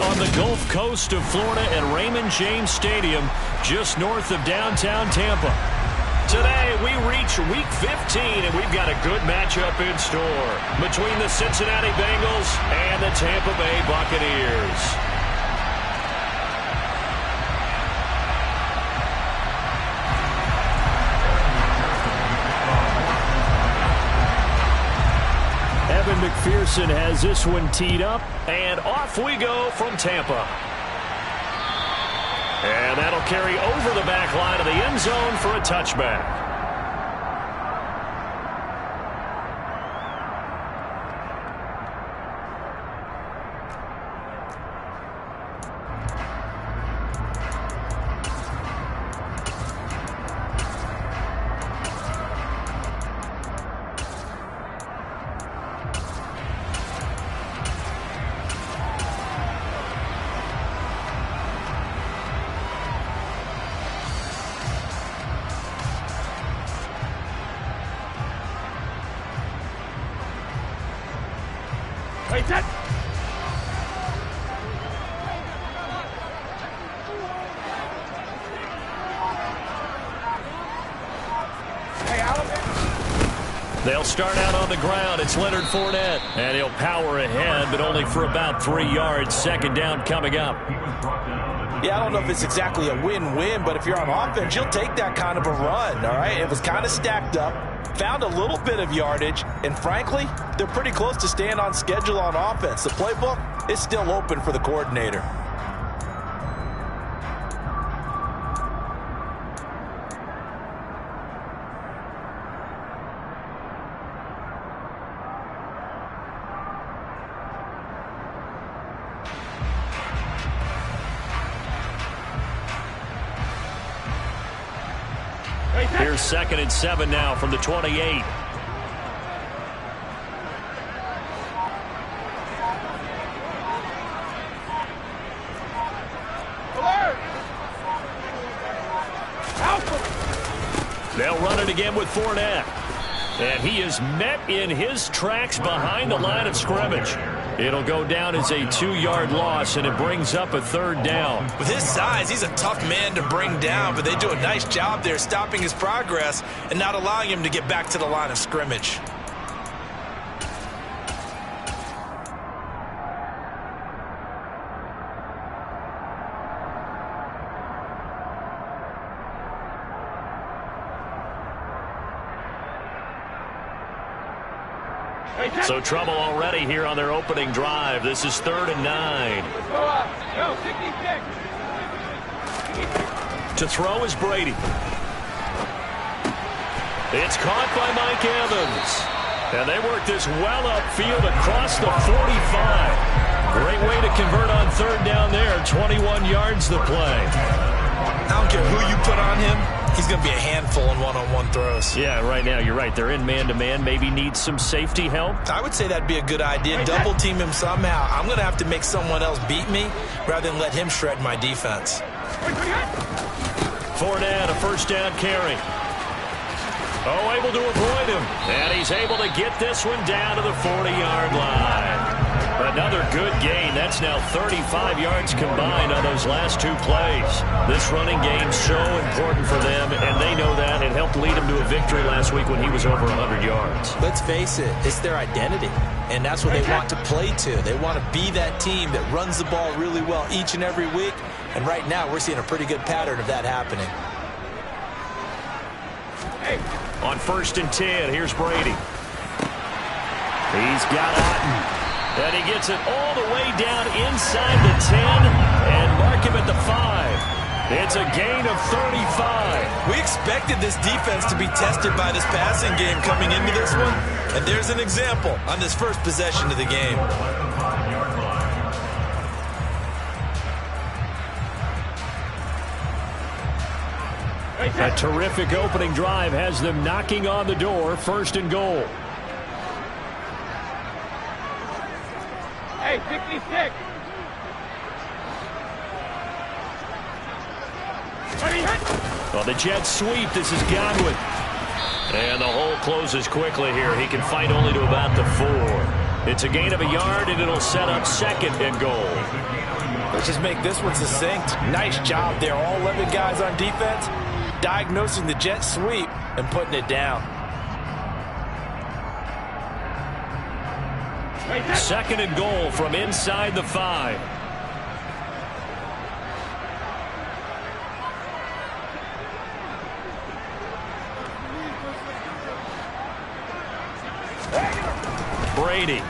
on the Gulf Coast of Florida at Raymond James Stadium, just north of downtown Tampa. Today, we reach Week 15, and we've got a good matchup in store between the Cincinnati Bengals and the Tampa Bay Buccaneers. Evan McPherson has this one teed up, and off we go from Tampa. And that'll carry over the back line of the end zone for a touchback. They'll start out on the ground. It's Leonard Fournette. And he'll power ahead, but only for about 3 yards. Second down coming up. Yeah, I don't know if it's exactly a win-win, but if you're on offense, you'll take that kind of a run, all right? It was kind of stacked up, found a little bit of yardage, and frankly, they're pretty close to staying on schedule on offense. The playbook is still open for the coordinator. Here's 2nd and 7 now from the 28. They'll run it again with Fournette. And he is met in his tracks behind the line of scrimmage. It'll go down as a 2-yard loss, and it brings up a 3rd down. With his size, he's a tough man to bring down, but they do a nice job there stopping his progress and not allowing him to get back to the line of scrimmage. So trouble already here on their opening drive. This is 3rd and 9. To throw is Brady. It's caught by Mike Evans. And they work this well upfield across the 45. Great way to convert on 3rd down there. 21 yards the play. I don't care who you put on him. He's going to be a handful in one-on-one throws. Yeah, right now, you're right. They're in man-to-man. Maybe needs some safety help. I would say that'd be a good idea. Double team him somehow. I'm going to have to make someone else beat me rather than let him shred my defense. Fournette, a 1st down carry. Oh, able to avoid him. And he's able to get this one down to the 40-yard line. Another good gain. That's now 35 yards combined on those last 2 plays. This running game so important for them, and they know that. It helped lead them to a victory last week when he was over 100 yards. Let's face it, it's their identity, and that's what they want to play to. They want to be that team that runs the ball really well each and every week, and right now we're seeing a pretty good pattern of that happening. On 1st and 10, here's Brady. He's got Otten. And he gets it all the way down inside the 10 and mark him at the 5. It's a gain of 35. We expected this defense to be tested by this passing game coming into this one. And there's an example on this first possession of the game. A terrific opening drive has them knocking on the door. 1st and goal. Hey, 66. Well, the Jets sweep. This is Godwin. And the hole closes quickly here. He can fight only to about the 4. It's a gain of a yard, and it'll set up 2nd and goal. Let's just make this one succinct. Nice job there. All 11 guys on defense, diagnosing the jet sweep and putting it down. Second and goal from inside the 5. Brady.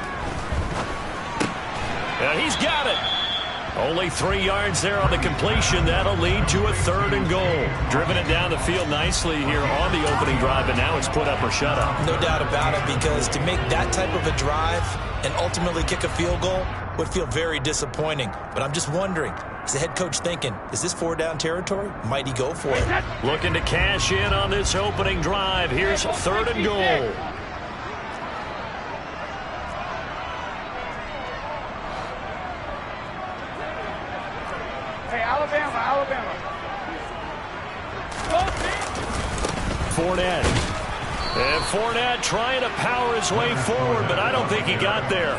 And he's got it. Only 3 yards there on the completion. That'll lead to a 3rd and goal. Driven it down the field nicely here on the opening drive, and now it's put up or shut up. No doubt about it, because to make that type of a drive and ultimately kick a field goal would feel very disappointing. But I'm just wondering, is the head coach thinking, is this 4-down territory? Might he go for it? Looking to cash in on this opening drive. Here's 3rd and goal. Alabama. Fournette. And Fournette trying to power his way forward, but I don't think he got there.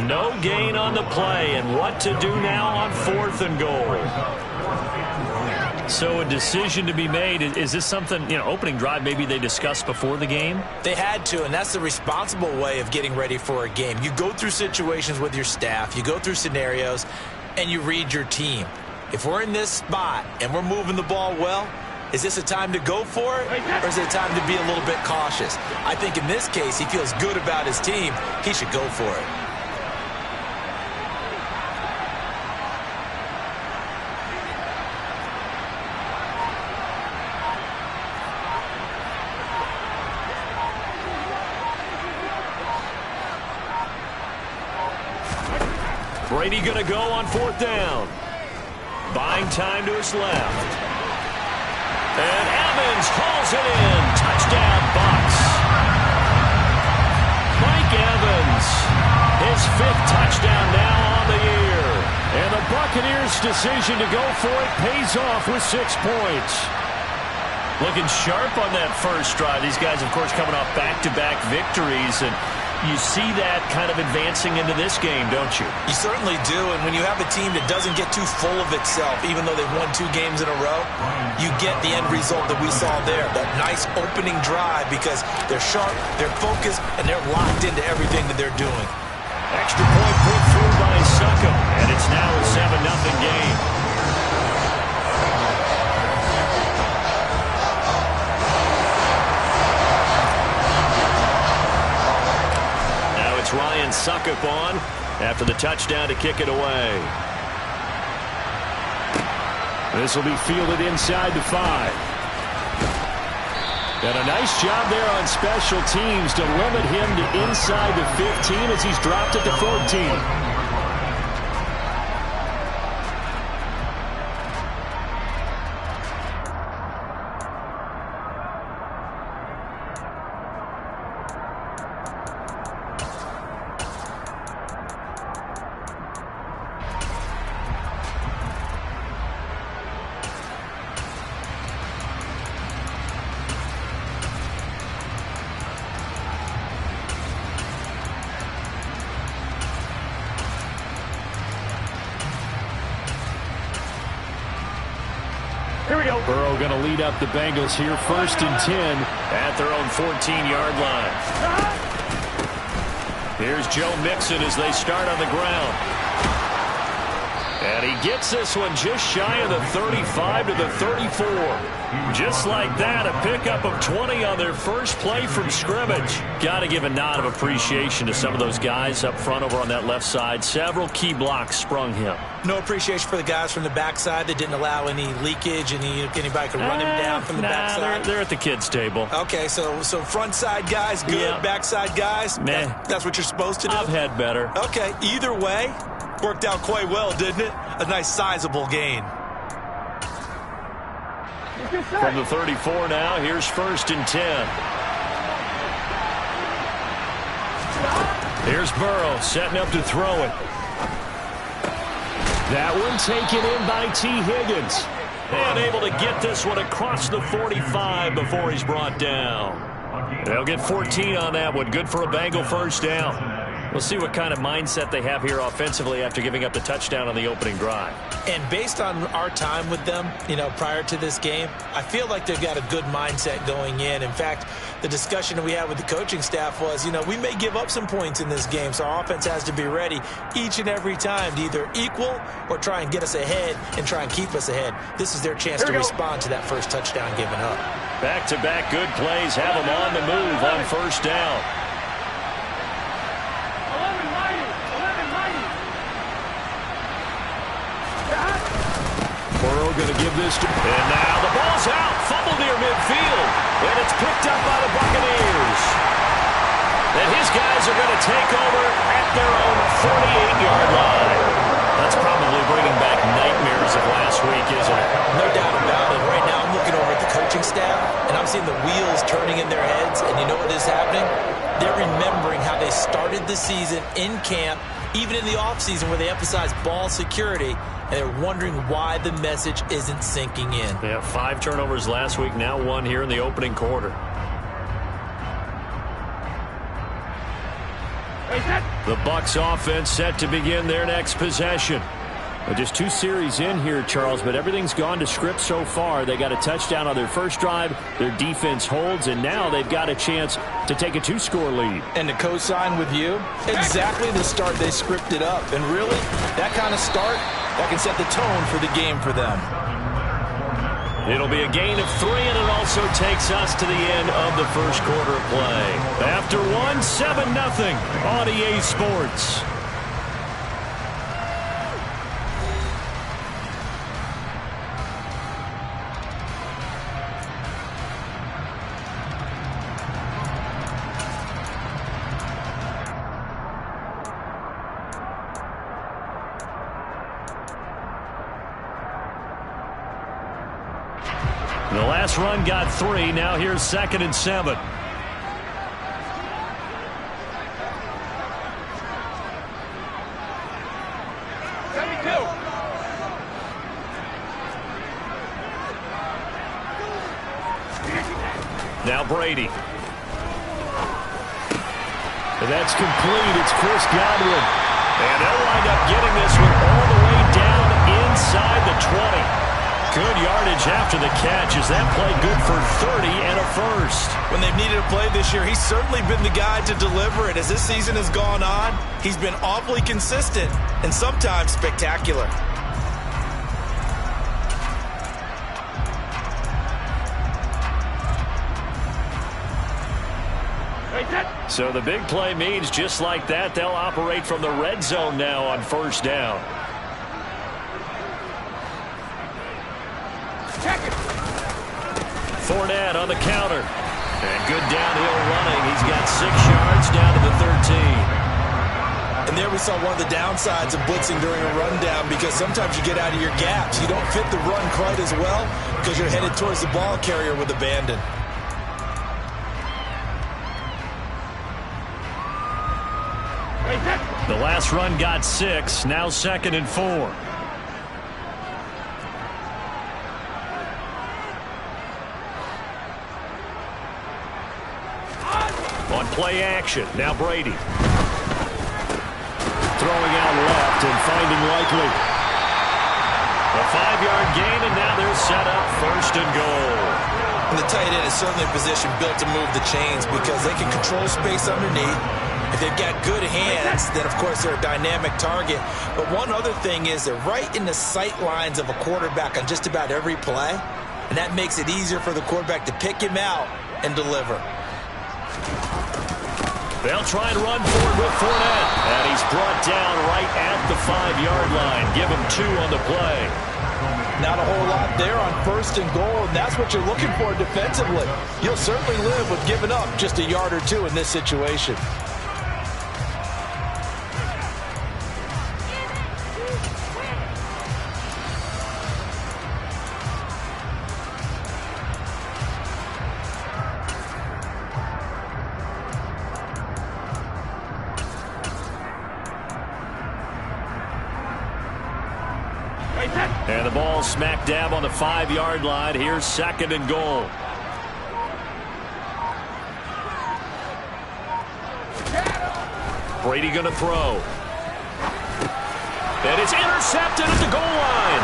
No gain on the play, and what to do now on 4th and goal. So a decision to be made. Is this something, opening drive maybe they discussed before the game? They had to, and that's the responsible way of getting ready for a game. You go through situations with your staff, you go through scenarios, and you read your team. If we're in this spot and we're moving the ball well, is this a time to go for it, or is it a time to be a little bit cautious? I think in this case, he feels good about his team. He should go for it. Brady going to go on 4th down. Buying time to his left. And Evans hauls it in. Touchdown, Bucs. Mike Evans, his 5th touchdown now on the year. And the Buccaneers' decision to go for it pays off with 6 points. Looking sharp on that first drive. These guys, of course, coming off back-to-back victories, and you see that kind of advancing into this game, don't you? You certainly do, and when you have a team that doesn't get too full of itself, even though they've won 2 games in a row, you get the end result that we saw there, that nice opening drive, because they're sharp, they're focused, and they're locked into everything that they're doing. Extra point put through by Succop, and it's now a 7-0 game. It's Ryan Succop on after the touchdown to kick it away. This will be fielded inside the 5. And a nice job there on special teams to limit him to inside the 15 as he's dropped it to 14. Here we go. Burrow going to lead up the Bengals here, 1st and 10 at their own 14-yard line. Here's Joe Mixon as they start on the ground. And he gets this one just shy of the 35 to the 34. Just like that, a pickup of 20 on their first play from scrimmage. Got to give a nod of appreciation to some of those guys up front over on that left side. Several key blocks sprung him. No appreciation for the guys from the backside that didn't allow any leakage, and anybody could run him down from the backside. They're at the kids' table. Okay, so front side guys, good. Yeah. Backside guys, that's what you're supposed to do? I've had better. Okay, either way, worked out quite well, didn't it? A nice sizable gain. From the 34 now, here's 1st and 10. Here's Burrow setting up to throw it. That one taken in by T. Higgins. And able to get this one across the 45 before he's brought down. They'll get 14 on that one. Good for a Bengal 1st down. We'll see what kind of mindset they have here offensively after giving up the touchdown on the opening drive. And based on our time with them, prior to this game, I feel like they've got a good mindset going in. In fact, the discussion that we had with the coaching staff was, we may give up some points in this game, so our offense has to be ready each and every time to either equal or try and get us ahead and try and keep us ahead. This is their chance to respond to that first touchdown given up. Back-to-back good plays have them on the move on first down. Burrow going to give this to... And now the ball's out. Fumble near midfield. And it's picked up by the Buccaneers. And his guys are going to take over at their own 48-yard line. That's probably bringing back nightmares of last week, isn't it? No doubt about it. Right now I'm looking over at the coaching staff, and I'm seeing the wheels turning in their heads. And you know what is happening? They're remembering how they started the season in camp, even in the offseason where they emphasized ball security, and they're wondering why the message isn't sinking in. Yeah, 5 turnovers last week, now 1 here in the opening quarter. The Bucs offense set to begin their next possession. Just 2 series in here, Charles, but everything's gone to script so far. They got a touchdown on their first drive. Their defense holds, and now they've got a chance to take a 2-score lead. And to co-sign with you, exactly the start they scripted up. And really, that kind of start, that can set the tone for the game for them. It'll be a gain of 3, and it also takes us to the end of the first quarter of play. After 1, 7-0 on EA Sports. The last run got 3. Now here's 2nd and 7. Now Brady. And that's complete. It's Chris Godwin. And they'll wind up getting this one all the way down inside the 20. Good yardage after the catch. Is that play good for 30 and a first? When they've needed a play this year, he's certainly been the guy to deliver it. As this season has gone on, he's been awfully consistent and sometimes spectacular. So the big play means just like that, they'll operate from the red zone now on first down. Fournette on the counter. And good downhill running. He's got 6 yards down to the 13. And there we saw one of the downsides of blitzing during a rundown, because sometimes you get out of your gaps. You don't fit the run quite as well because you're headed towards the ball carrier with abandon. The last run got 6. Now 2nd and 4. On play action, now Brady. Throwing out left and finding Likely. A 5-yard gain, and now they're set up 1st and goal. And the tight end is certainly a position built to move the chains because they can control space underneath. If they've got good hands, then, of course, they're a dynamic target. But one other thing is they're right in the sight lines of a quarterback on just about every play, and that makes it easier for the quarterback to pick him out and deliver. They'll try and run forward with Fournette. And he's brought down right at the 5-yard line. Give him 2 on the play. Not a whole lot there on 1st and goal, and that's what you're looking for defensively. You'll certainly live with giving up just a yard or 2 in this situation. And the ball smack dab on the 5-yard line. Here's 2nd and goal. Brady going to throw. And it's intercepted at the goal line.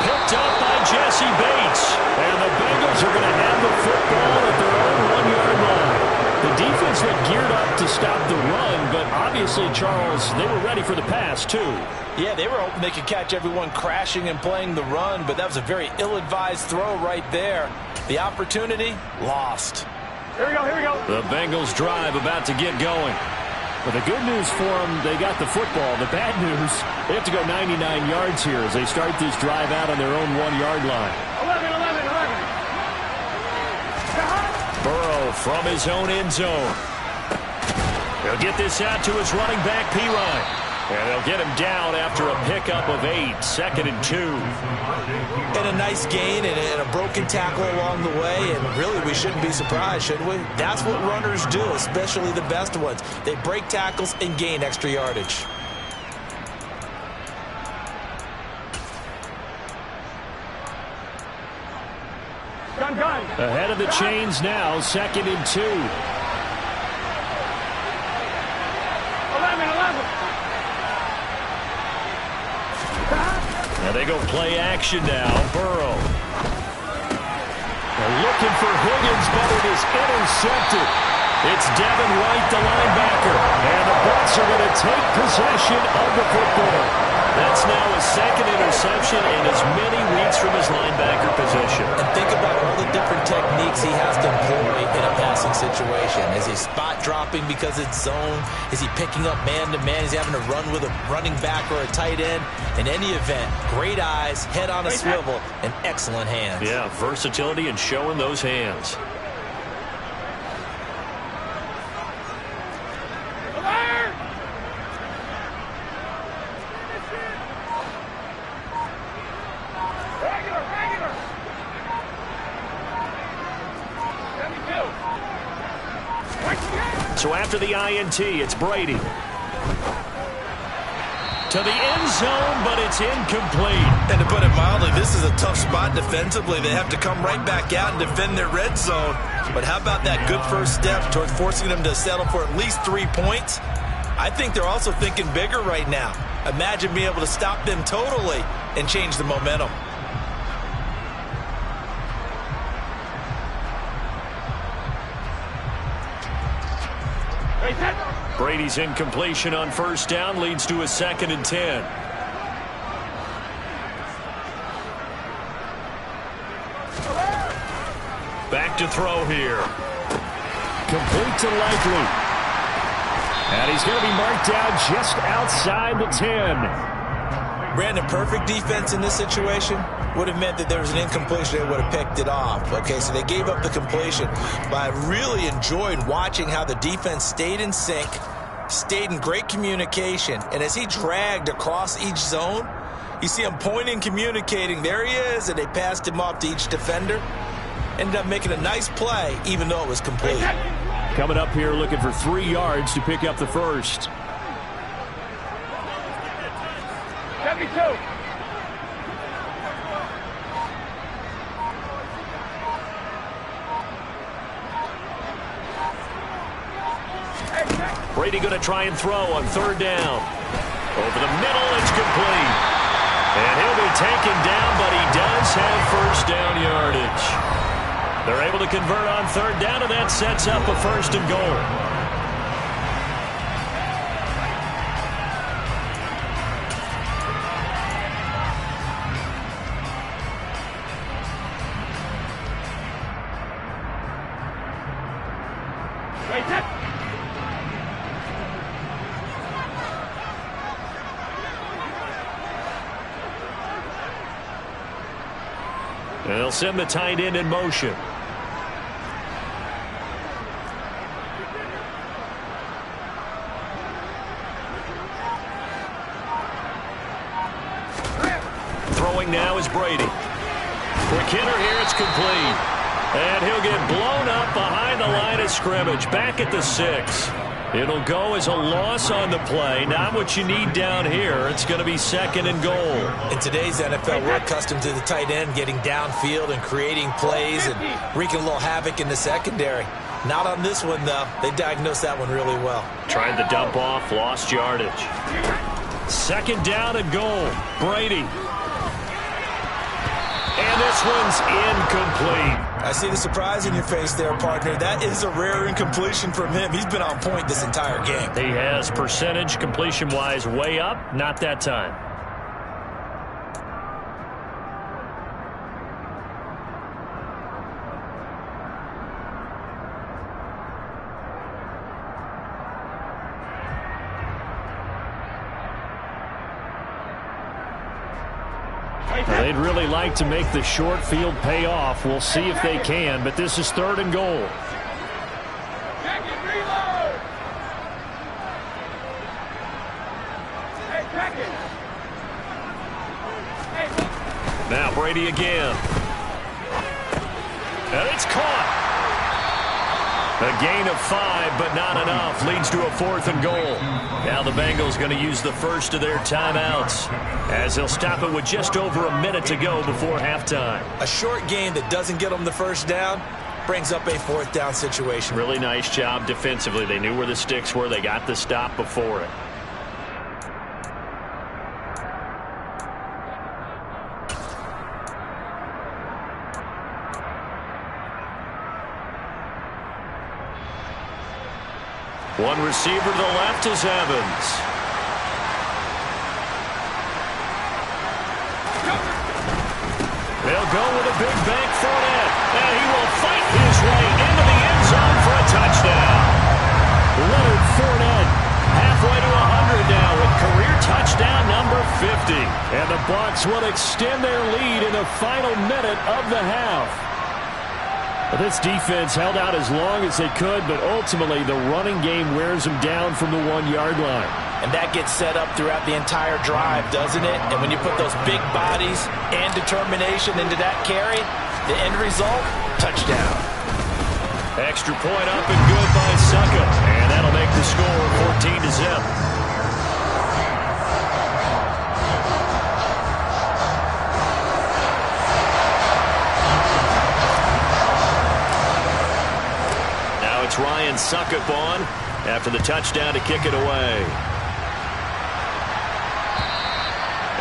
Picked up by Jesse Bates. And the Bengals are going to have the football at their own 1-yard line. The defense looked geared up to stop the run, but obviously, Charles, they were ready for the pass, too. Yeah, they were hoping they could catch everyone crashing and playing the run, but that was a very ill-advised throw right there. The opportunity, lost. Here we go, here we go. The Bengals drive about to get going. But the good news for them, they got the football. The bad news, they have to go 99 yards here as they start this drive out on their own 1-yard line. 11. Burrow from his own end zone. He'll get this out to his running back, Pirine. And they'll get him down after a pickup of 8, 2nd and 2. And a nice gain and a broken tackle along the way, and really we shouldn't be surprised, should we? That's what runners do, especially the best ones. They break tackles and gain extra yardage. Gun. Ahead of the chains now, 2nd and 2. 11. Now they go play action now. Burrow. They're looking for Higgins, but it is intercepted. It's Devin White, the linebacker. And the Bucs are going to take possession of the football. That's now his 2nd interception in as many weeks from his linebacker position. And think about all the different techniques he has to employ in a passing situation. Is he spot dropping because it's zone? Is he picking up man-to-man? Is he having to run with a running back or a tight end? In any event, great eyes, head on a swivel, and excellent hands. Yeah, versatility and showing those hands. So after the INT, it's Brady. To the end zone, but it's incomplete. And to put it mildly, this is a tough spot defensively. They have to come right back out and defend their red zone. But how about that good first step towards forcing them to settle for at least 3 points? I think they're also thinking bigger right now. Imagine being able to stop them totally and change the momentum. Brady's incompletion on first down leads to a 2nd and 10. Back to throw here. Complete to Likely. And he's going to be marked down just outside the 10. Brandon, perfect defense in this situation would have meant that there was an incompletion. They would have picked it off. Okay, so they gave up the completion. But I really enjoyed watching how the defense stayed in sync, stayed in great communication. And as he dragged across each zone, you see him pointing, communicating. There he is, and they passed him off to each defender. Ended up making a nice play, even though it was complete. Coming up here looking for 3 yards to pick up the first. 72. Brady going to try and throw on 3rd down. Over the middle, it's complete. And he'll be taken down, but he does have first down yardage. They're able to convert on 3rd down, and that sets up a 1st and goal. They'll send the tight end in motion. Throwing now is Brady. Quick hitter here, it's complete. And he'll get blown up behind the line of scrimmage, back at the 6. It'll go as a loss on the play. Not what you need down here. It's going to be 2nd and goal. In today's NFL, we're accustomed to the tight end getting downfield and creating plays and wreaking a little havoc in the secondary. Not on this one, though. They diagnosed that one really well. Tried the dump off, lost yardage. Second down and goal. Brady. And this one's incomplete. I see the surprise in your face there, partner. That is a rare incompletion from him. He's been on point this entire game. He has percentage completion-wise way up. Not that time. They'd really like to make the short field pay off. We'll see if they can, but this is third and goal. Now Brady again. And it's caught. A gain of 5, but not enough. Leads to a 4th and goal. Now the Bengals going to use the first of their timeouts, as they'll stop it with just over a minute to go before halftime. A short game that doesn't get them the first down brings up a 4th down situation. Really nice job defensively. They knew where the sticks were. They got the stop before it. One receiver to the left is Evans. They'll go with a big bank Fournette, and he will fight his way into the end zone for a touchdown. Leonard Fournette halfway to 100 now with career touchdown number 50. And the Bucs will extend their lead in the final minute of the half. But this defense held out as long as they could, but ultimately the running game wears them down from the 1-yard line. And that gets set up throughout the entire drive, doesn't it? And when you put those big bodies and determination into that carry, the end result, touchdown. Extra point up and good by Succop. And that'll make the score 14-0. Ryan Succop on after the touchdown to kick it away.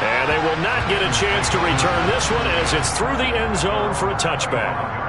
And they will not get a chance to return this one as it's through the end zone for a touchback.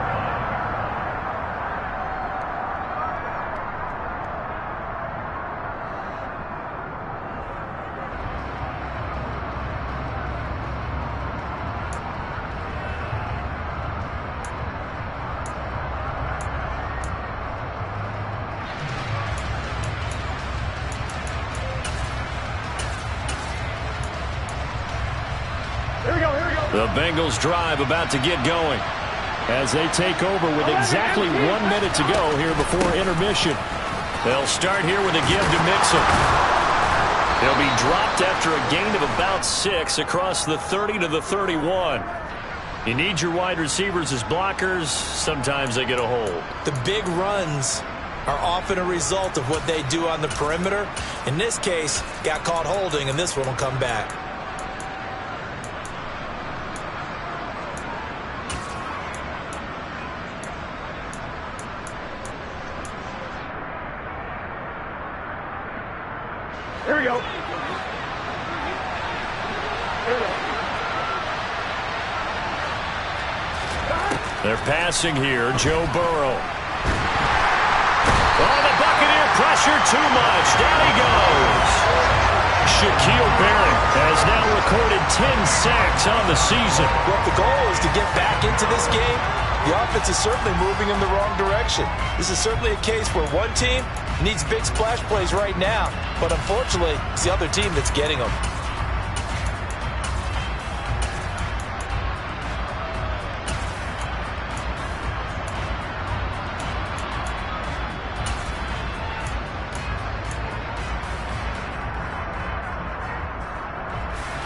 The Bengals drive about to get going as they take over with exactly 1 minute to go here before intermission. They'll start here with a give to Mixon. They'll be dropped after a gain of about 6 across the 30 to the 31. You need your wide receivers as blockers. Sometimes they get a hold. The big runs are often a result of what they do on the perimeter. In this case, got caught holding, and this one will come back. Here we go. They're passing here. Joe Burrow. Oh, the Buccaneer pressure too much. Down he goes. Shaquille Barrett has now recorded 10 sacks on the season. Well, the goal is to get back into this game. The offense is certainly moving in the wrong direction. This is certainly a case where one team needs big splash plays right now, but unfortunately, it's the other team that's getting them.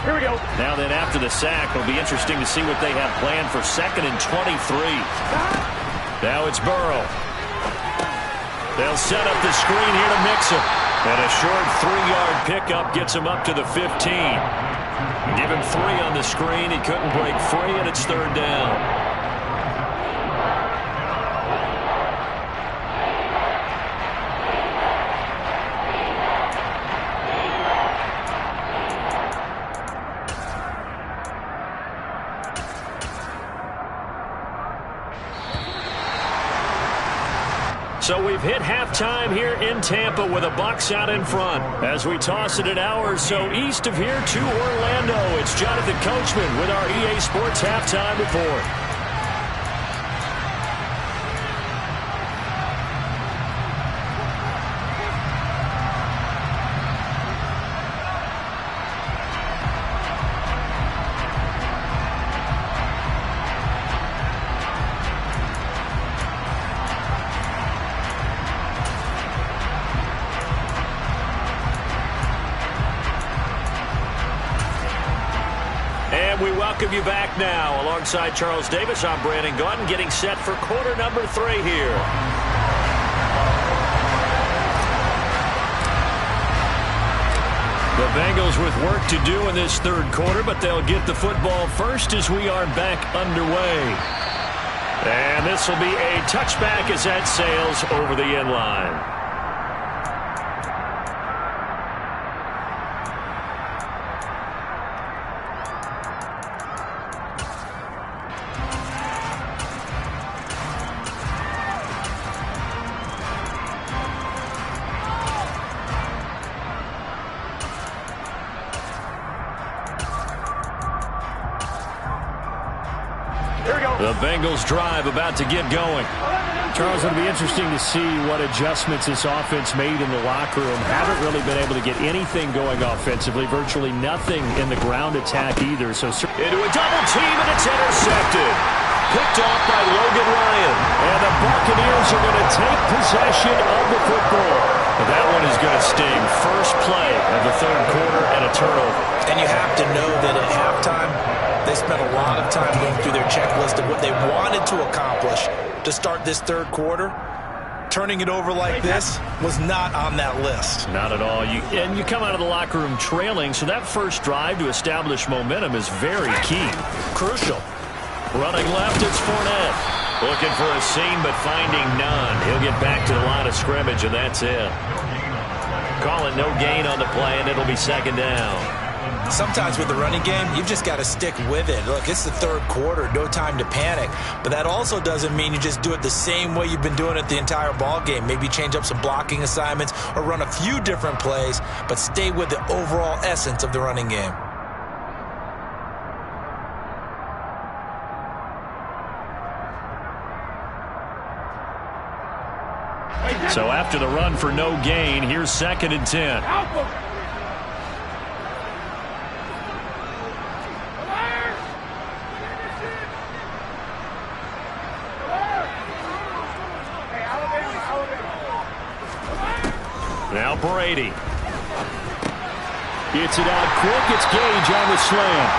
Here we go. Now then, after the sack, it'll be interesting to see what they have planned for 2nd and 23. Now it's Burrow. They'll set up the screen here to Mixon. And a short 3-yard pickup gets him up to the 15. Give him 3 on the screen. He couldn't break free, and it's 3rd down. So we've hit halftime here in Tampa with the Bucs out in front. As we toss it an hour or so east of here to Orlando, it's Jonathan Coachman with our EA Sports Halftime Report. We welcome you back now. Alongside Charles Davis, I'm Brandon Gaudin, getting set for quarter number 3 here. The Bengals with work to do in this third quarter, but they'll get the football first as we are back underway. And this will be a touchback as that sails over the end line. The Bengals drive about to get going. Charles, it'll be interesting to see what adjustments this offense made in the locker room. Haven't really been able to get anything going offensively. Virtually nothing in the ground attack either. So into a double team, and it's intercepted. Picked off by Logan Ryan. And the Buccaneers are going to take possession of the football. But that one is going to sting. First play of the third quarter and a turnover. And you have to know that at halftime, they spent a lot of time going through their checklist of what they wanted to accomplish to start this third quarter. Turning it over like this was not on that list. Not at all. And you come out of the locker room trailing, so that first drive to establish momentum is very key. Crucial. Running left, it's Fournette. Looking for a seam, but finding none. He'll get back to the line of scrimmage, and that's it. Call it no gain on the play, and it'll be second down. Sometimes with the running game, you've just got to stick with it. Look, it's the third quarter, no time to panic. But that also doesn't mean you just do it the same way you've been doing it the entire ball game. Maybe change up some blocking assignments or run a few different plays, but stay with the overall essence of the running game. So after the run for no gain, here's 2nd and 10. Now Brady. Gets it out quick. It's Gage on the slant.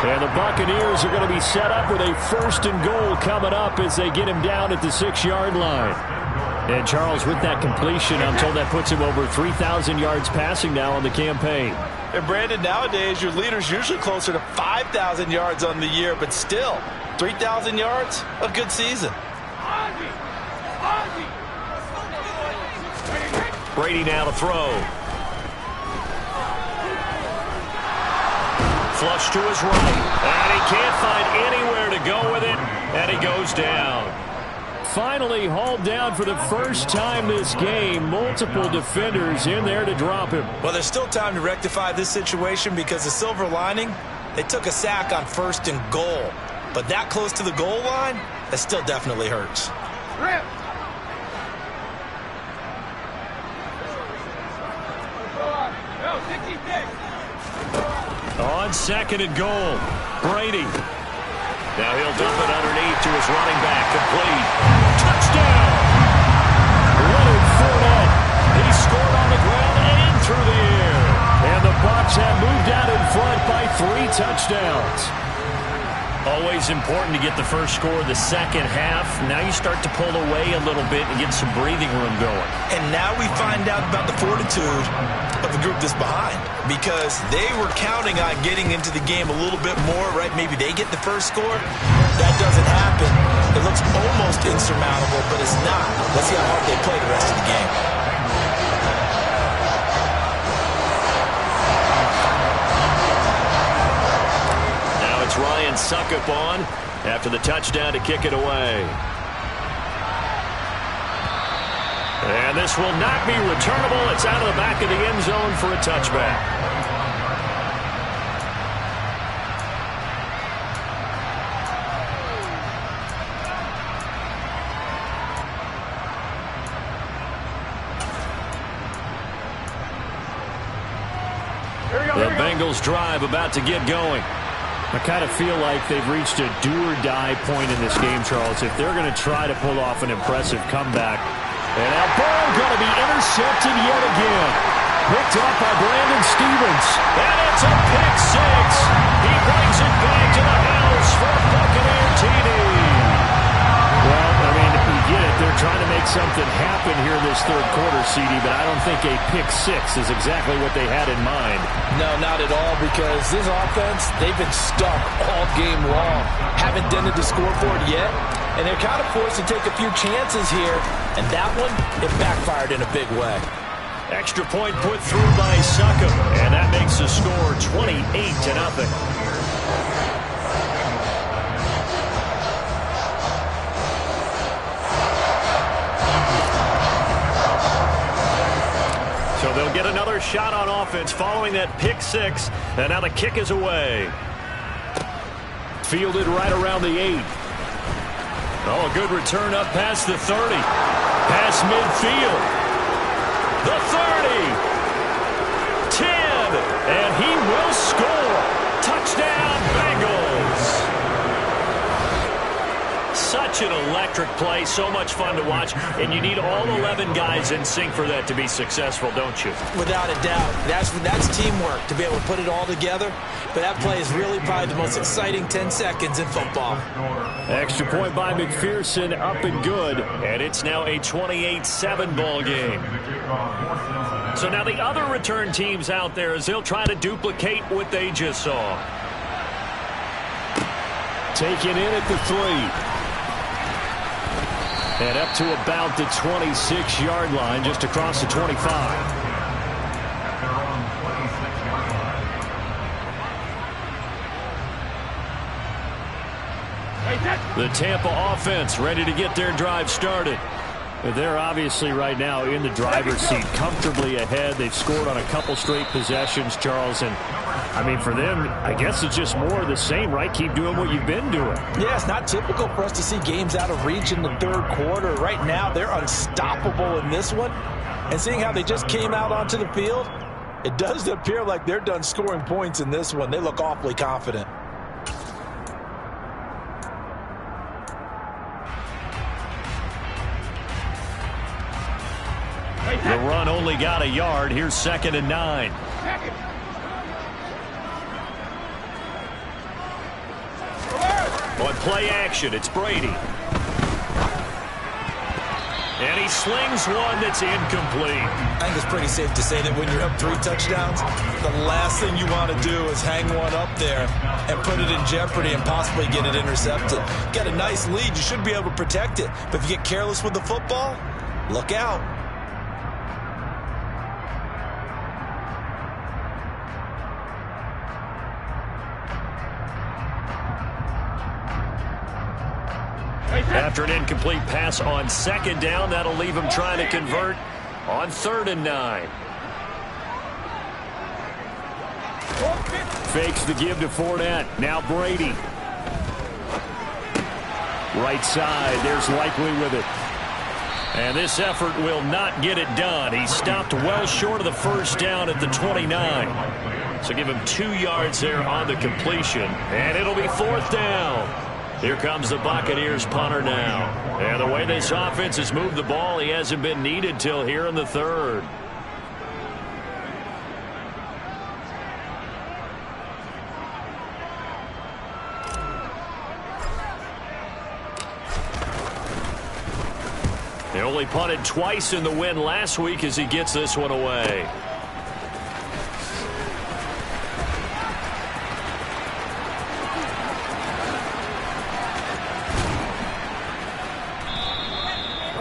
And the Buccaneers are going to be set up with a 1st and goal coming up as they get him down at the 6-yard line. And Charles, with that completion, I'm told that puts him over 3,000 yards passing now on the campaign. And Brandon, nowadays your leader's usually closer to 5,000 yards on the year, but still, 3,000 yards, a good season. Brady now to throw. Flush to his right. And he can't find anywhere to go with it. And he goes down. Finally hauled down for the first time this game. Multiple defenders in there to drop him. Well, there's still time to rectify this situation because the silver lining, they took a sack on 1st and goal. But that close to the goal line, that still definitely hurts. Rip. On 2nd and goal, Brady. Now he'll dump it underneath to his running back. Complete. Touchdown! Leonard Fournette. He scored on the ground and through the air. And the Bucs have moved out in front by 3 touchdowns. Always important to get the first score of the second half. Now you start to pull away a little bit and get some breathing room going. And now we find out about the fortitude of the group that's behind, because they were counting on getting into the game a little bit more, right? Maybe they get the first score. That doesn't happen. It looks almost insurmountable, but it's not. Let's see how hard they play the rest of the game. Ryan Suckup on after the touchdown to kick it away. And this will not be returnable. It's out of the back of the end zone for a touchback. The Bengals drive about to get going. I kind of feel like they've reached a do-or-die point in this game, Charles. If they're going to try to pull off an impressive comeback. And now Burrow going to be intercepted yet again. Picked up by Brandon Stephens. And it's a pick six. He brings it back to the house for Buccaneer TD. Well, I mean, you get it. They're trying to make something happen here this third quarter, CD, but I don't think a pick six is exactly what they had in mind. No, not at all, because this offense, they've been stuck all game long. Haven't dented the scoreboard yet, and they're kind of forced to take a few chances here, and that one, it backfired in a big way. Extra point put through by Succop, and that makes the score 28-0. So they'll get another shot on offense following that pick six, and now the kick is away. Fielded right around the 8. Oh, a good return up past the 30. Past midfield. The 30. 10. And he will score. Touchdown, Bengals. Such an electric play. So much fun to watch. And you need all 11 guys in sync for that to be successful, don't you? Without a doubt. That's teamwork, to be able to put it all together. But that play is really probably the most exciting 10 seconds in football. Extra point by McPherson, up and good. And it's now a 28-7 ball game. So now the other return teams out there as they'll try to duplicate what they just saw. Taken in at the 3. And up to about the 26-yard line, just across the 25. The Tampa offense ready to get their drive started. They're obviously right now in the driver's seat, comfortably ahead. They've scored on a couple straight possessions, Charles. And, I mean, for them, I guess it's just more of the same, right? Keep doing what you've been doing. Yeah, it's not typical for us to see games out of reach in the third quarter. Right now, they're unstoppable in this one. And seeing how they just came out onto the field, it does appear like they're done scoring points in this one. They look awfully confident. The run only got a yard. Here's 2nd and 9. On play action, it's Brady. And he slings one that's incomplete. I think it's pretty safe to say that when you're up 3 touchdowns, the last thing you want to do is hang one up there and put it in jeopardy and possibly get it intercepted. Got a nice lead. You should be able to protect it. But if you get careless with the football, look out. After an incomplete pass on 2nd down, that'll leave him trying to convert on 3rd and 9. Fakes the give to Fournette. Now Brady. Right side. There's Likely with it. And this effort will not get it done. He stopped well short of the first down at the 29. So give him 2 yards there on the completion. And it'll be 4th down. Here comes the Buccaneers punter now. And the way this offense has moved the ball, he hasn't been needed till here in the 3rd. They only punted twice in the win last week as he gets this one away.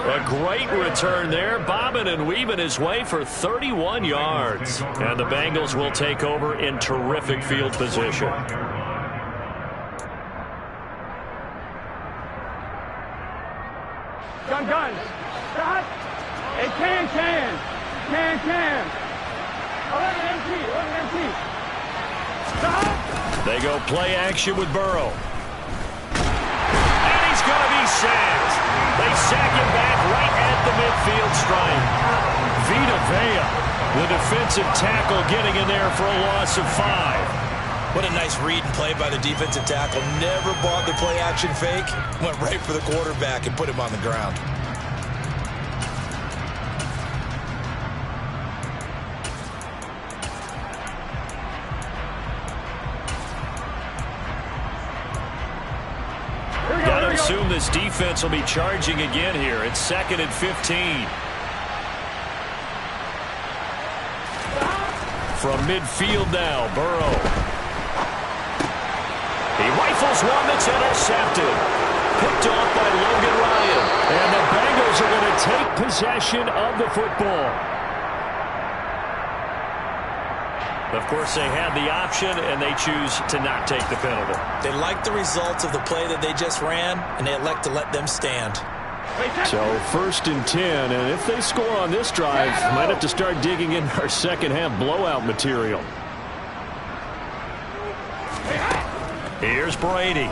A great return there, bobbing and weaving his way for 31 yards. And the Bengals will take over in terrific field position. Gun. Shot. Hey, can. 11 MT. Stop. They go play action with Burrow. And he's going to be sacked. They sack him back right at the midfield stripe. Vita Vea, the defensive tackle, getting in there for a loss of 5. What a nice read and play by the defensive tackle. Never bought the play action fake. Went right for the quarterback and put him on the ground. Got to assume this defense will be charging again here. It's 2nd and 15. From midfield now, Burrow. He rifles one that's intercepted. Picked off by Logan Ryan. And the Bengals are going to take possession of the football. Of course, they had the option, and they choose to not take the penalty. They like the results of the play that they just ran, and they elect to let them stand. So 1st and 10, and if they score on this drive, might have to start digging in our second-half blowout material. Here's Brady.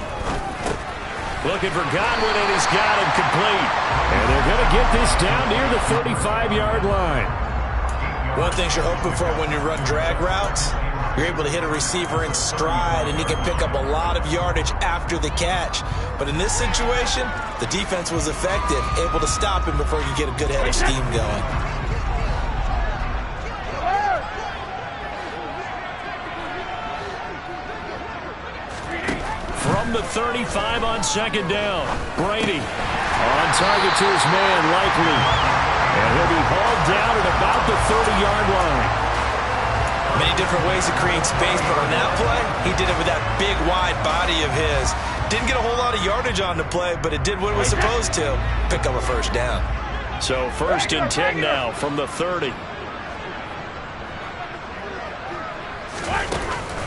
Looking for Godwin, and he's got him complete. And they're going to get this down near the 35-yard line. One thing you're hoping for when you run drag routes, you're able to hit a receiver in stride, and he can pick up a lot of yardage after the catch. But in this situation, the defense was effective, able to stop him before he could get a good head of steam going. From the 35 on 2nd down, Brady on target to his man, Likely. And he'll be hauled down at about the 30-yard line. Many different ways to create space, but on that play, he did it with that big, wide body of his. Didn't get a whole lot of yardage on the play, but it did what it was supposed to. Pick up a 1st down. So 1st and 10 now from the 30.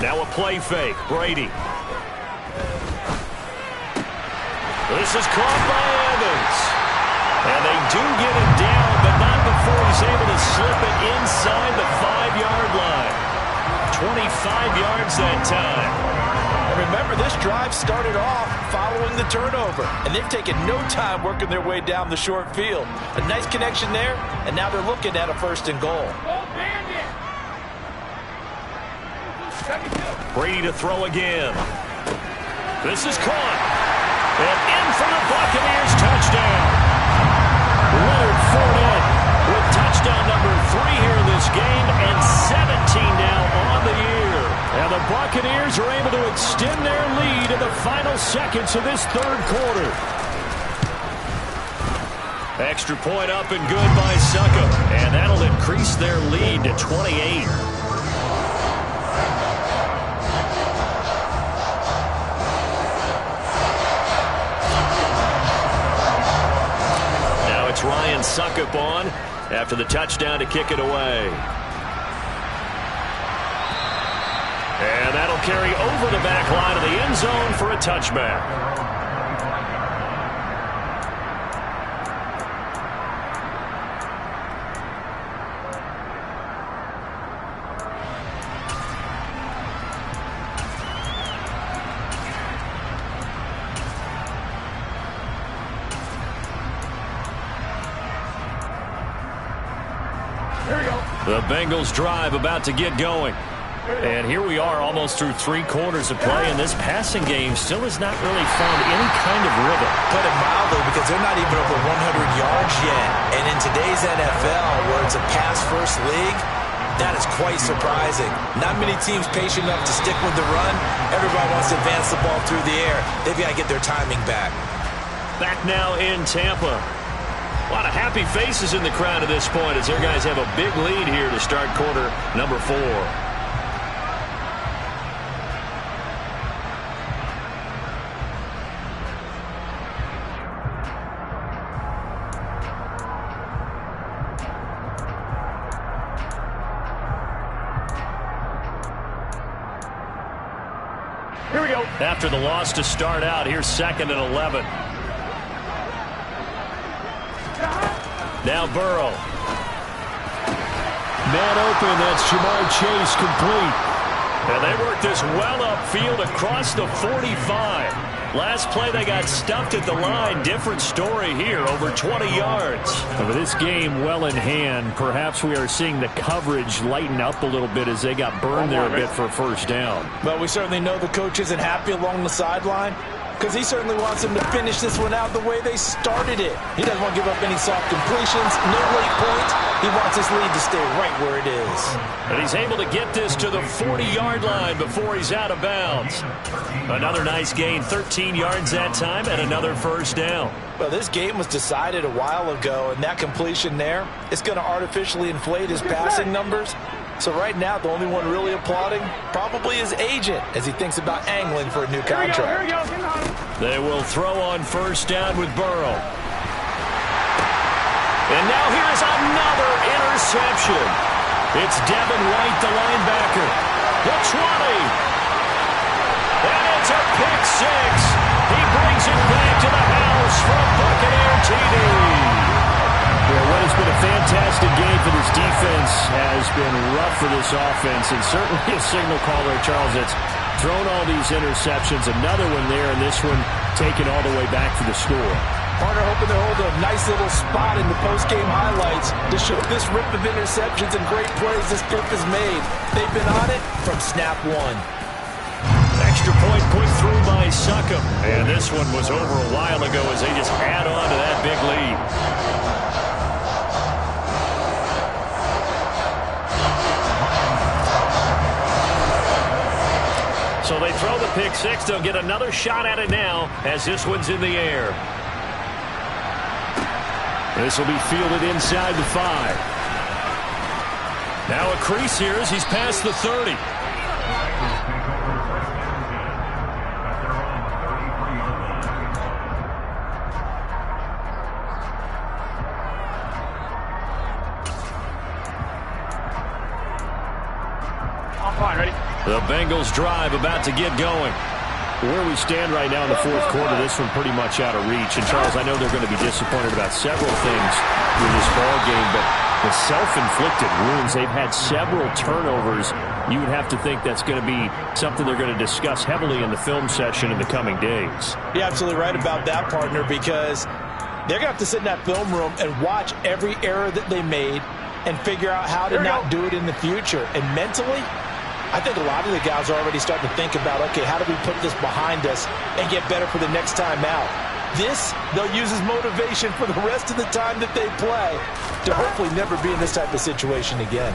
Now a play fake. Brady. This is caught by Evans. And they do get him down, but not before he's able to slip it inside the 5-yard line. 25 yards that time. And remember, this drive started off following the turnover, and they've taken no time working their way down the short field. A nice connection there, and now they're looking at a 1st and goal. Brady to throw again. This is caught. And in for the Buccaneers touchdown. Leonard Fournette with touchdown number 3 here in this game, and 17 now on the year. And the Buccaneers are able to extend their lead in the final seconds of this 3rd quarter. Extra point up and good by Succop, and that'll increase their lead to 28. Ryan Succop on after the touchdown to kick it away. And that'll carry over the back line of the end zone for a touchback. The Bengals drive about to get going. And here we are almost through 3 quarters of play, and this passing game still has not really found any kind of rhythm. Put it mildly, because they're not even over 100 yards yet. And in today's NFL, where it's a pass-first league, that is quite surprising. Not many teams patient enough to stick with the run. Everybody wants to advance the ball through the air. They've got to get their timing back. Back now in Tampa. A lot of happy faces in the crowd at this point as their guys have a big lead here to start quarter number 4. Here we go. After the loss to start out, here's 2nd and 11. Now Burrow. Man open, that's Ja'Marr Chase complete. And they work this well upfield across the 45. Last play they got stuffed at the line. Different story here, over 20 yards. And with this game well in hand, perhaps we are seeing the coverage lighten up a little bit as they got burned there a bit for a first down. But we certainly know the coach isn't happy along the sideline, because he certainly wants them to finish this one out the way they started it. He doesn't want to give up any soft completions, no late points. He wants his lead to stay right where it is. And he's able to get this to the 40-yard line before he's out of bounds. Another nice gain, 13 yards that time, and another first down. Well, this game was decided a while ago, and that completion there is going to artificially inflate his passing numbers. So right now, the only one really applauding probably his agent as he thinks about angling for a new contract. They will throw on first down with Burrow. And now here's another interception. It's Devin White, the linebacker. The 20. And it's a pick six. He brings it back to the house from Buccaneer TD. Well, what has been a fantastic game for this defense has been rough for this offense, and certainly a signal caller, Charles, that's thrown all these interceptions. Another one there, and this one taken all the way back for the score. Partner hoping to hold a nice little spot in the post-game highlights to show this rip of interceptions and great plays this group has made. They've been on it from snap one. Extra point put through by Succop. And this one was over a while ago as they just add on to that big lead. So they throw the pick six. They'll get another shot at it now as this one's in the air. This will be fielded inside the 5. Now a crease here as he's past the 30. I'm fine, ready? The Bengals drive about to get going. Where we stand right now in the fourth quarter, this one pretty much out of reach. And, Charles, I know they're going to be disappointed about several things in this ball game, but the self-inflicted wounds, they've had several turnovers. You would have to think that's going to be something they're going to discuss heavily in the film session in the coming days. You're absolutely right about that, partner, because they're going to have to sit in that film room and watch every error that they made and figure out how to not do it in the future. And mentally, I think a lot of the guys are already starting to think about, okay, how do we put this behind us and get better for the next time out? This, they'll use as motivation for the rest of the time that they play to hopefully never be in this type of situation again.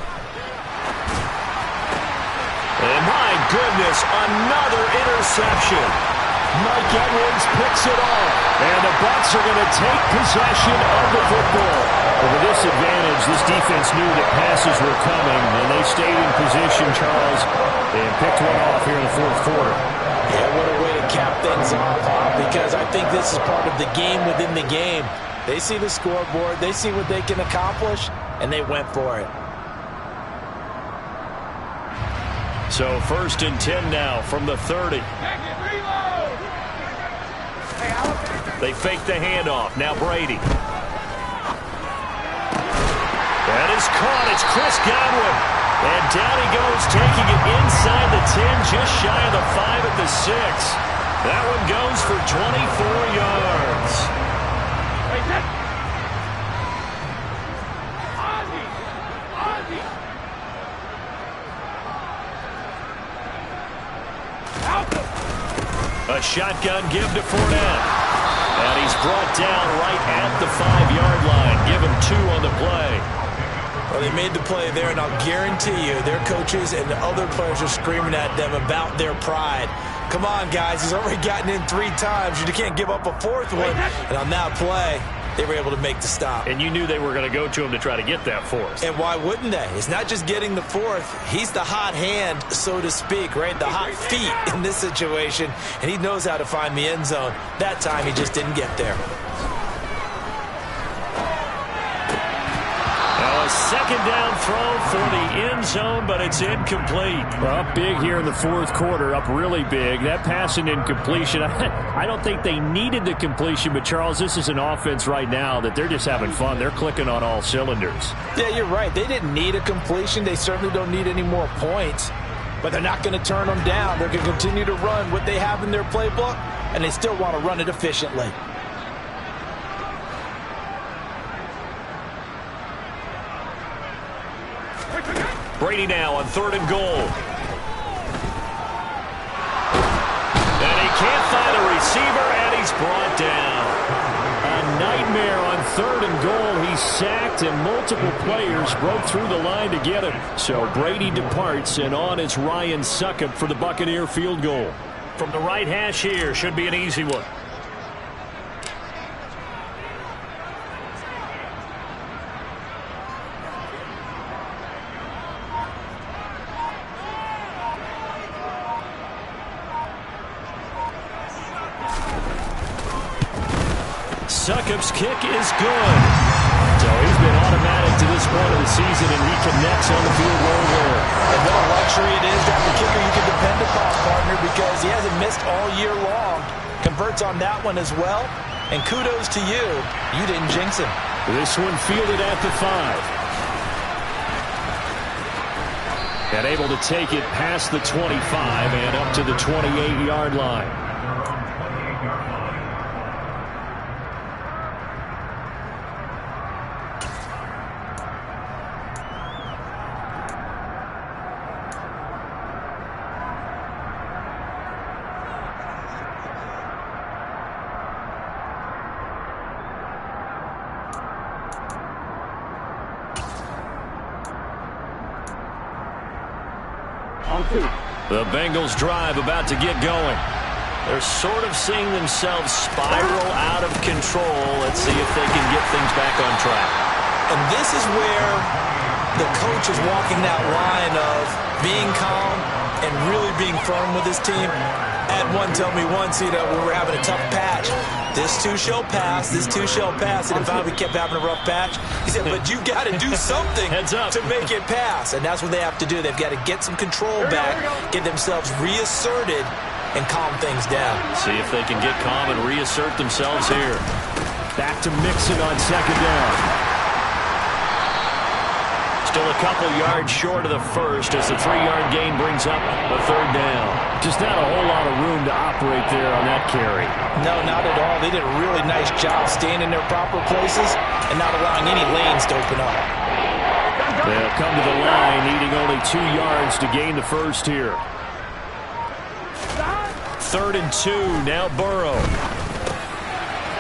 And my goodness, another interception. Mike Edwards picks it off. And the Bucs are going to take possession of the football. With a disadvantage, this defense knew that passes were coming, and they stayed in position, Charles, and picked one off here in the fourth quarter. Yeah, what a way to cap things off, because I think this is part of the game within the game. They see the scoreboard, they see what they can accomplish, and they went for it. So 1st and 10 now from the 30. They fake the handoff. Now Brady. That is caught. It's Chris Godwin. And down he goes, taking it inside the 10, just shy of the 5 at the 6. That one goes for 24 yards. A shotgun give to Fournette. And he's brought down right at the 5-yard line. Give him 2 on the play. Well, they made the play there, and I'll guarantee you their coaches and the other players are screaming at them about their pride. Come on, guys. He's already gotten in 3 times. You can't give up a 4th one. And on that play, they were able to make the stop. And you knew they were going to go to him to try to get that 4th. And why wouldn't they? It's not just getting the 4th. He's the hot hand, so to speak, right? The hot feet in this situation. And he knows how to find the end zone. That time, he just didn't get there. Now a A second down throw for the end zone, but it's incomplete. Well, up big here in the fourth quarter, up really big. That passing incompletion, I don't think they needed the completion, but Charles, this is an offense right now that they're just having fun. They're clicking on all cylinders. Yeah, you're right. They didn't need a completion. They certainly don't need any more points, but they're not going to turn them down. They're going to continue to run what they have in their playbook, and they still want to run it efficiently. Brady now on 3rd and goal. And he can't find a receiver, and he's brought down. A nightmare on 3rd and goal. He's sacked, and multiple players broke through the line to get him. So Brady departs, and on is Ryan Succop for the Buccaneer field goal. From the right hash here, should be an easy one. Succop's kick is good. So he's been automatic to this point of the season, and he connects on the field goal there. And what a luxury it is to have the kicker you can depend upon, partner, because he hasn't missed all year long. Converts on that one as well. And kudos to you. You didn't jinx him. This one fielded at the 5. And able to take it past the 25 and up to the 28-yard line. The Bengals drive about to get going. They're sort of seeing themselves spiral out of control. Let's see if they can get things back on track. And this is where the coach is walking that line of being calm and really being firm with his team. Had one tell me once, when we were having a tough patch, this too shall pass, this too shall pass. And if we kept having a rough patch, he said, but you got to do something to make it pass. And that's what they have to do. They've got to get some control back, get themselves reasserted, and calm things down. See if they can get calm and reassert themselves here. Back to Mixon on 2nd down. Still a couple yards short of the first as the 3-yard gain brings up a 3rd down. Just not a whole lot of room to operate there on that carry. No, not at all. They did a really nice job staying in their proper places and not allowing any lanes to open up. They'll come to the line, needing only 2 yards to gain the first here. 3rd and 2, now Burrow.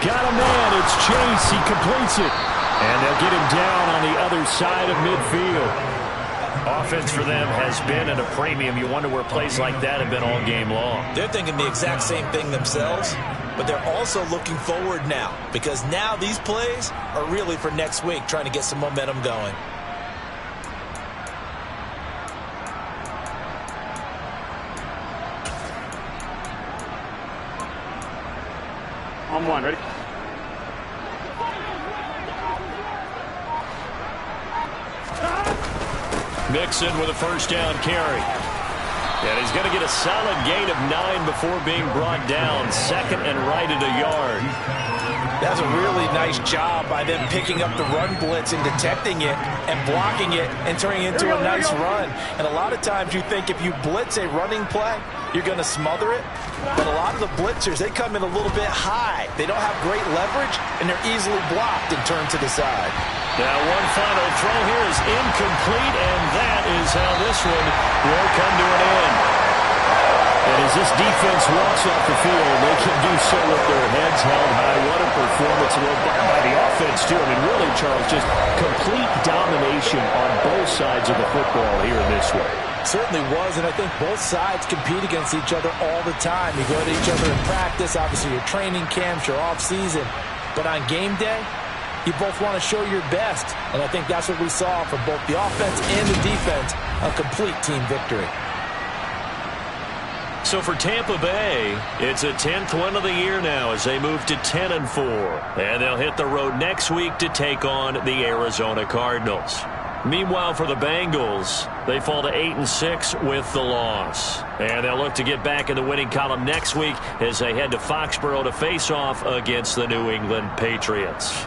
Got a man, it's Chase, he completes it. And they'll get him down on the other side of midfield. Offense for them has been at a premium. You wonder where plays like that have been all game long. They're thinking the exact same thing themselves, but they're also looking forward now, because now these plays are really for next week, trying to get some momentum going. On 1, ready? Mixon with a 1st down carry. And he's going to get a solid gain of 9 before being brought down. 2nd and right at a yard. That's a really nice job by them picking up the run blitz and detecting it and blocking it and turning it into a nice run. And a lot of times you think if you blitz a running play, you're going to smother it. But a lot of the blitzers, they come in a little bit high. They don't have great leverage, and they're easily blocked and turned to the side. Now one final throw here is incomplete, and that is how this one will come to an end. And as this defense walks off the field, they can do so with their heads held high. What a performance by the offense, too. I mean, really, Charles, just complete domination on both sides of the football here in this one. Certainly was, and I think both sides compete against each other all the time. You go to each other in practice, obviously your training camps, your off-season. But on game day, you both want to show your best. And I think that's what we saw from both the offense and the defense, a complete team victory. So for Tampa Bay, it's a 10th win of the year now as they move to 10-4. And they'll hit the road next week to take on the Arizona Cardinals. Meanwhile, for the Bengals, they fall to 8-6 with the loss. And they'll look to get back in the winning column next week as they head to Foxborough to face off against the New England Patriots.